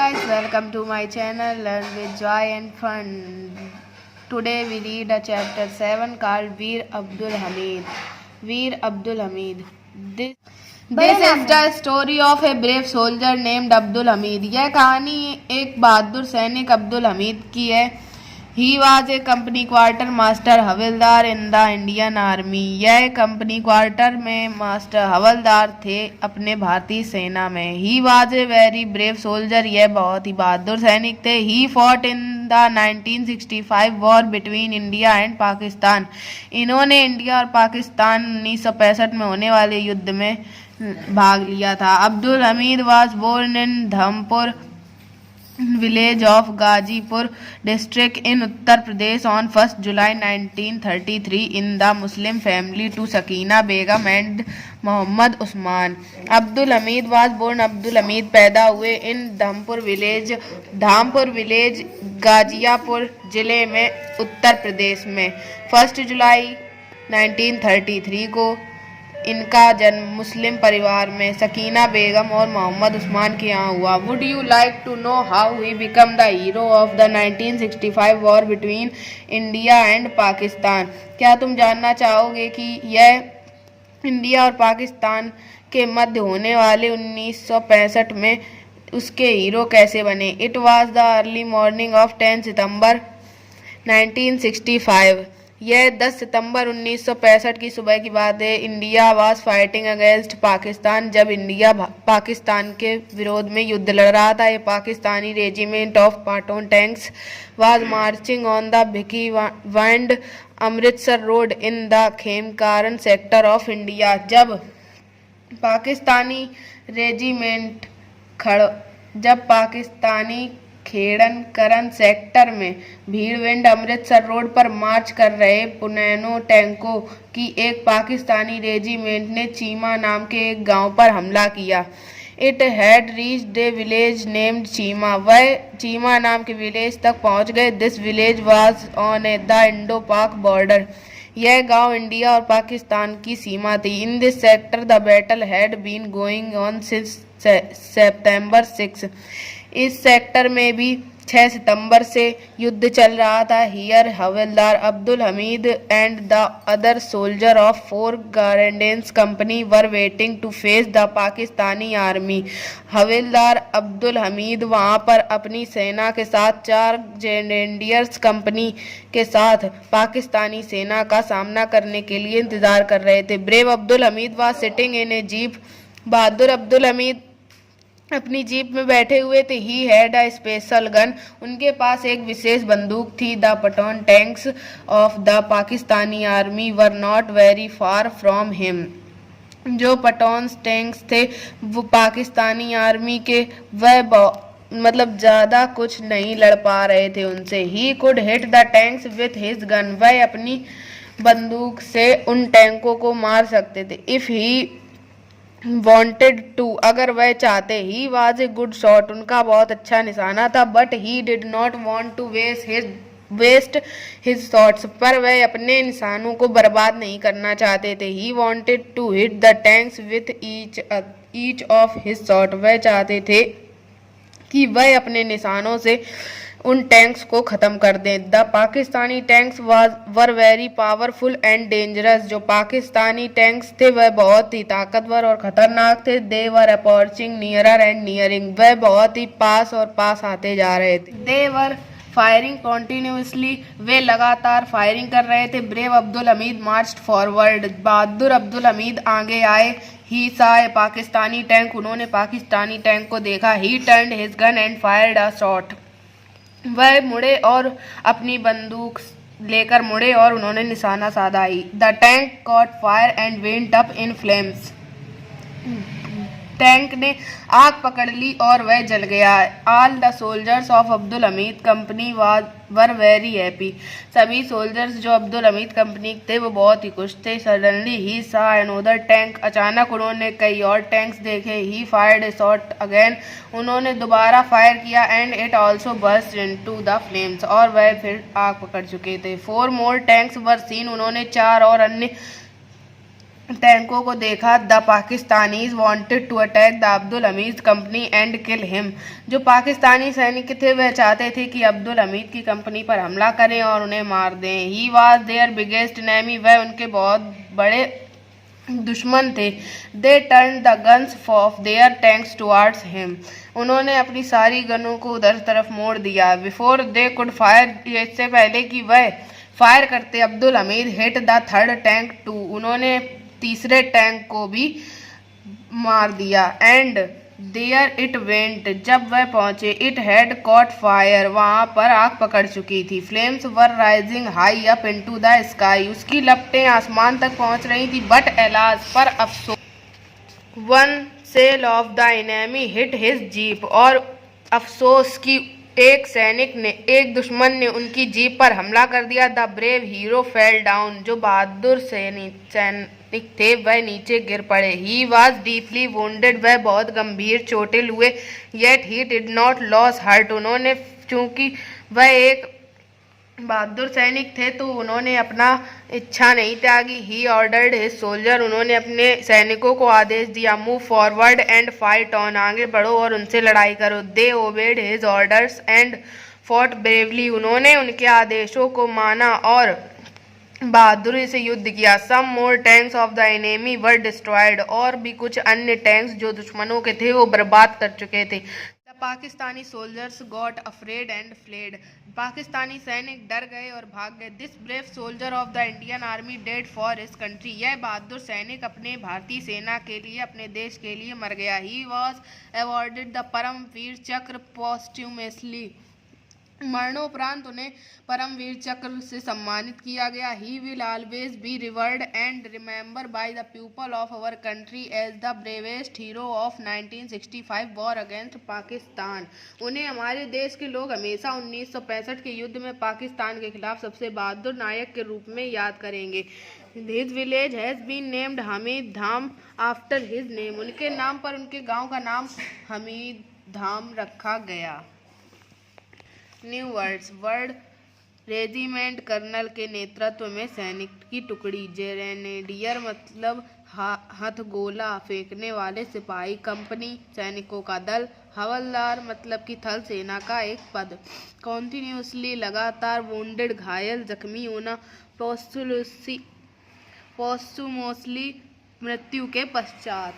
guys, welcome to my channel Learn with Joy and Fun. Today we read a chapter 7 called Veer Abdul Hamid. Veer Abdul Hamid. This is the story of a brave soldier named Abdul Hamid. यह कहानी एक बहादुर सैनिक अब्दुल हमीद की है. He was a company quarter master havildar in the Indian Army. यह company quarter में master हवलदार थे अपने भारतीय सेना में. He was a very brave soldier. यह बहुत ही बहादुर सैनिक थे. He fought in the 1965 war between India and Pakistan. इन्होंने इंडिया और पाकिस्तान 1965 में होने वाले युद्ध में भाग लिया था. Abdul Hamid was born in Dhampur village of Gazipur district in Uttar Pradesh on 1st July 1933 in the Muslim family to Sakina Begum and Muhammad Usman. Abdul Hamid was born. Abdul Hamid पैदा हुए in धामपुर विलेज गाजियापुर जिले में उत्तर प्रदेश में 1 जुलाई 1933 को. इनका जन्म मुस्लिम परिवार में सकीना बेगम और मोहम्मद उस्मान के यहाँ हुआ. Would you like to know how he become the hero of the 1965 war between India and Pakistan. क्या तुम जानना चाहोगे कि यह इंडिया और पाकिस्तान के मध्य होने वाले 1965 में उसके हीरो कैसे बने. It was the early morning of 10 सितंबर 1965. यह 10 सितंबर 1965 की सुबह की बात है. India was fighting against Pakistan. जब इंडिया पाकिस्तान के विरोध में युद्ध लड़ रहा था. ये Pakistani regiment of Patton tanks was marching on the Bhikhiwind Amritsar road in the Khemkaran sector of India. जब पाकिस्तानी खेड़न करन सेक्टर में भीड़विंड अमृतसर रोड पर मार्च कर रहे पुनैनो टैंकों की एक पाकिस्तानी रेजिमेंट ने चीमा नाम के एक गांव पर हमला किया. It had reached a village named Cheema. वह चीमा नाम के विलेज तक पहुंच गए. This village was on the Indo Pak border. यह गांव इंडिया और पाकिस्तान की सीमा थी. In this sector the battle had been going on since September 6. इस सेक्टर में भी 6 सितंबर से युद्ध चल रहा था. Here havildar Abdul Hamid and the other soldier of 4 gardens company were waiting to face the Pakistani army. Havildar Abdul Hamid वहां पर अपनी सेना के साथ 4 ग्रेनेडियर्स कंपनी के साथ पाकिस्तानी सेना का सामना करने के लिए इंतजार कर रहे थे. Brave Abdul Hamid was sitting in a jeep. बहादुर अब्दुल हमीद अपनी जीप में बैठे हुए थे. He had a special gun. उनके पास एक विशेष बंदूक थी. The Patton tanks of the Pakistani army were not very far from him. जो पटोन टैंक्स थे वो पाकिस्तानी आर्मी के वह मतलब ज़्यादा कुछ नहीं लड़ पा रहे थे उनसे. He could hit the tanks with his gun. वह अपनी बंदूक से उन टैंकों को मार सकते थे. इफ़ ही wanted to, अगर वह चाहते. ही was a good shot. उनका बहुत अच्छा निशाना था. but he did not want to waste his shots. पर वह अपने निशानों को बर्बाद नहीं करना चाहते थे. he wanted to hit the tanks with each of his shot. वह चाहते थे कि वह अपने निशानों से उन टैंक्स को ख़त्म कर दें. The Pakistani tanks were very powerful and dangerous. जो पाकिस्तानी टैंक्स थे वह बहुत ही ताकतवर और ख़तरनाक थे. They were approaching nearer and nearing. वह बहुत ही पास और पास आते जा रहे थे. They were firing continuously. वे लगातार फायरिंग कर रहे थे. Brave Abdul Hamid marched forward. बहादुर अब्दुल हमीद आगे आए. ही सा ए पाकिस्तानी टैंक. उन्होंने पाकिस्तानी टैंक को देखा. ही turned his gun and fired a shot. वह मुड़े और अपनी बंदूक लेकर मुड़े और उन्होंने निशाना साधा. The tank cot fire and went up in flames. Tank ने आग पकड़ ली और वह जल गया. All the soldiers of Abdul Hamid company were very happy. सभी सोल्जर्स जो अब्दुल हमीद कंपनी थे वो बहुत ही खुश थे. सडनली ही सा अनदर टैंक. अचानक उन्होंने कई और टैंक्स देखे. ही फायर्ड ए शॉट अगेन. उन्होंने दोबारा फायर किया. And it also burst into the flames. और वह फिर आग पकड़ चुके थे. 4 मोर टैंक्स वर सीन. उन्होंने 4 और अन्य टैंकों को देखा। The Pakistanis wanted to attack the Abdul Hamid company and kill him. जो पाकिस्तानी सैनिक थे वह चाहते थे कि अब्दुल हमीद की कंपनी पर हमला करें और उन्हें मार दें। He was their biggest enemy, वह उनके बहुत बड़े दुश्मन थे। They turn the guns of their tanks towards him, उन्होंने अपनी सारी गनों को उधर तरफ मोड़ दिया। बिफोर दे कुड फायर, इससे पहले कि वह फायर करते, Abdul Hamid hit the third tank too, उन्होंने तीसरे टैंक को भी मार दिया। एंड देयर इट वेंट, जब वह पहुंचे, इट हैड कॉट फायर, वहां पर आग पकड़ चुकी थी। Flames were rising high up into the sky, उसकी लपटें आसमान तक पहुंच रही थी। बट एलास, पर अफसोस, one shell of the enemy hit his jeep, और अफसोस की एक दुश्मन ने उनकी जीप पर हमला कर दिया। The brave hero fell down, जो बहादुर सैनिक थे वह नीचे गिर पड़े। ही वॉज डीपली वुंडेड, वह बहुत गंभीर चोटिल हुए। Yet he did not loss heart, उन्होंने, चूंकि वह एक बहादुर सैनिक थे तो उन्होंने अपना इच्छा नहीं त्यागी। ही ऑर्डर्ड हिज सोल्जर, उन्होंने अपने सैनिकों को आदेश दिया। Move forward and fight on, आगे बढ़ो और उनसे लड़ाई करो। They obeyed his orders and fought bravely, उन्होंने उनके आदेशों को माना और बहादुरी से युद्ध किया। Some more tanks of the enemy were destroyed, और भी कुछ अन्य टैंक्स जो दुश्मनों के थे वो बर्बाद कर चुके थे। Pakistani soldiers got afraid and fled, Pakistani सैनिक डर गए और भाग गए। This brave soldier of the Indian army dead for his country, यह बहादुर सैनिक अपने भारतीय सेना के लिए, अपने देश के लिए मर गया। ही वॉज अवॉर्डेड द परम वीर चक्र पोस्ट्यूमसली, मरणोपरांत उन्हें परमवीर चक्र से सम्मानित किया गया। He will always be revered and remember by the people of our country as the bravest hero of 1965 war against Pakistan, उन्हें हमारे देश के लोग हमेशा 1965 के युद्ध में पाकिस्तान के खिलाफ सबसे बहादुर नायक के रूप में याद करेंगे। His village has been named Hamid Dham after his name, उनके नाम पर उनके गाँव का नाम हमीद धाम रखा गया। New words, word regiment, colonel के नेतृत्व में सैनिक की टुकड़ी। ग्रेनेडियर मतलब हथगोला फेंकने वाले सिपाही। कंपनी, सैनिकों का दल। हवलदार मतलब कि थल सेना का एक पद। कॉन्टिन्यूसली, लगातार। वुंडेड, घायल, जख्मी होना। पोस्टुमसली, मृत्यु के पश्चात।